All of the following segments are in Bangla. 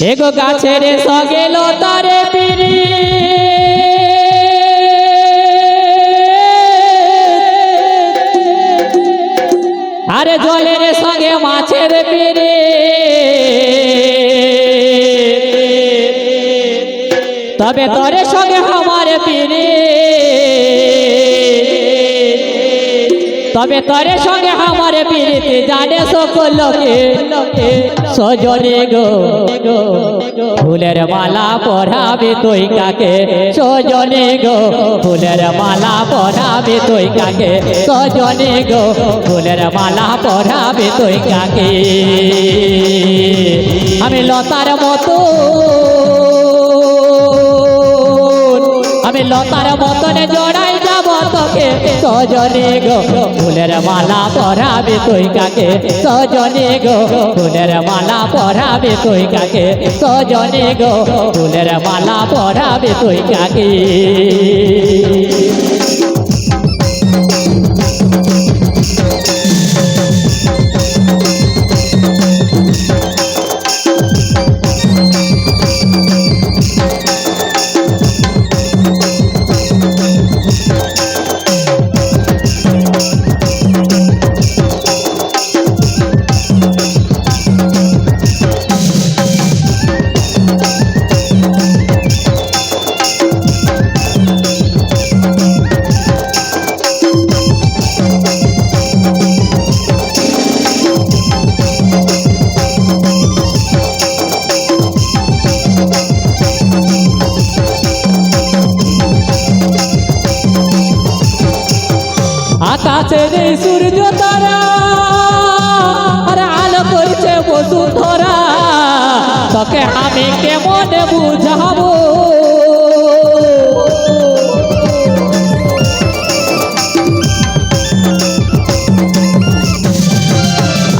एगो गाछेर सगे लतारे पिरी आरे जलेर सगे माछेर पिरी तबे तोरे सगे हमारे पिरी तबे तोरे संगे हमारे पीड़ित जाने सकल लोके सजने गो फुलेर माला पराबे तुई काके सजने गो फुलेर माला पराबे तुई काके सजने गो फुलेर माला पराबे तुई काके आमी लतार मतो आमी लतार मतने जड़ाई যাব তোকে সজনে গো ফুলের মালা পরাবে তুই কাকে সজনে গো ফুলের মালা পরাবে তুই কাকে সজনে গো ফুলের মালা পরাবে তুই কাকে আকাশের এই সূর্য তারা আর আলো করছে বসুন্ধরা তোকে আমি কেমন বুঝাবো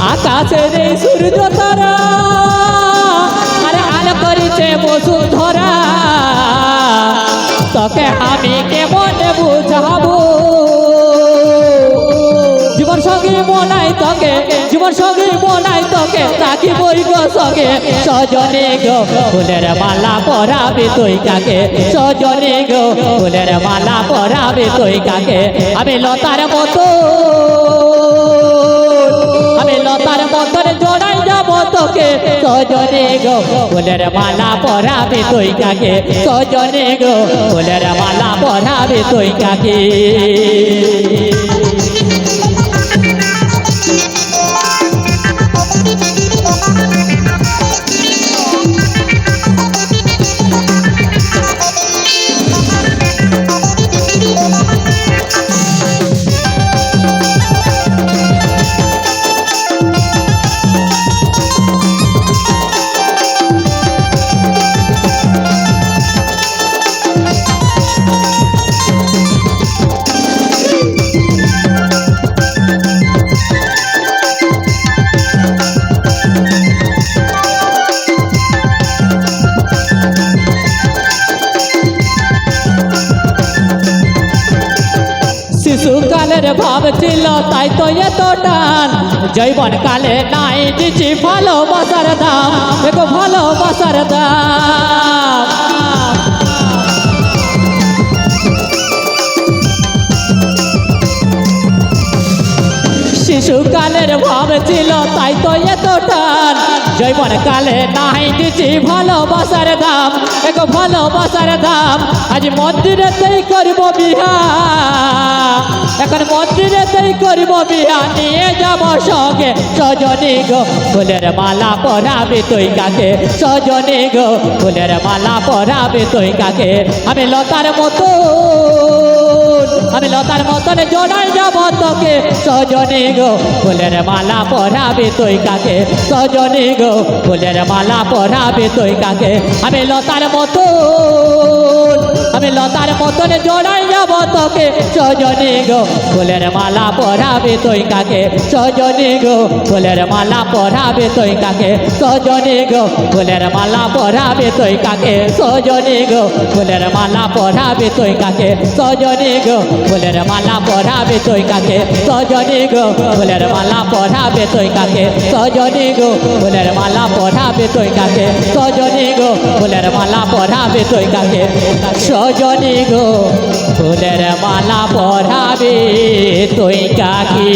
আকাশের এই সূর্য তারা আর আলো করছে বসুন্ধরা তোকে আমি কেমন বুঝাবো জীবন সঙ্গে মনাই তোকে জীবন সঙ্গে মনাই তোকে রাখি বই গো সঙ্গে সজনে গো ফুলের মালা পরাবে তুই কাকে সজনে গো ফুলের মালা পরাবে তুই কাকে আমি লতার মতো আমি লতার মতন জড়াই যাব তোকে সজনে গো ফুলের মালা পরাবে তুই কাকে সজনে গো ফুলের মালা পরাবে তুই কাকে শিশুকালের ভাব ছিল তাই তো এত টান জৈবন কালে নাই দিচ্ছি ভালোবাসার দাম দেখো ভালোবাসার দাম শিশুকালের ভাব ছিল তাই তো এত টান জৈবন কালে নাই দিচ্ছি ভালোবাসার দাম এক ভালোবাসার দাম আজ মন্দিরেতেই করব বিহা এখন মন্দিরেতেই করব বিহা নিয়ে যাব সঙ্গে সজনে গো ফুলের মালা পরাবে তুই কাকে সজনে গো ফুলের মালা পরাবে তুই কাকে আমি লতার মতন জড়াই যাব তোকে সজনে গো ফুলের মালা পরাবে তুই কাকে সজনে গো ফুলের মালা পরাবে তুই কাকে আমি লতার মতন আমি লতার মতন জড়াই যাব তোকে সজনী গো ফুলের মালা পরাবে তুই কাকে সজনী গো ফুলের মালা পরাবে তুই কাকে সজনী গো ফুলের মালা পরাবে তুই কাকে সজনী গো ফুলের মালা পরাবে তুই কাকে সজনী গো ফুলের মালা পরাবে তুই কাকে সজনী গো ফুলের মালা পরাবে তুই কাকে সজনী গো ফুলের মালা পরাবে তুই কাকে সজনী গো ফুলের মালা পরাবে তুই কাকে সজনী গো ফুলের মালা পরাবে তুই কাকে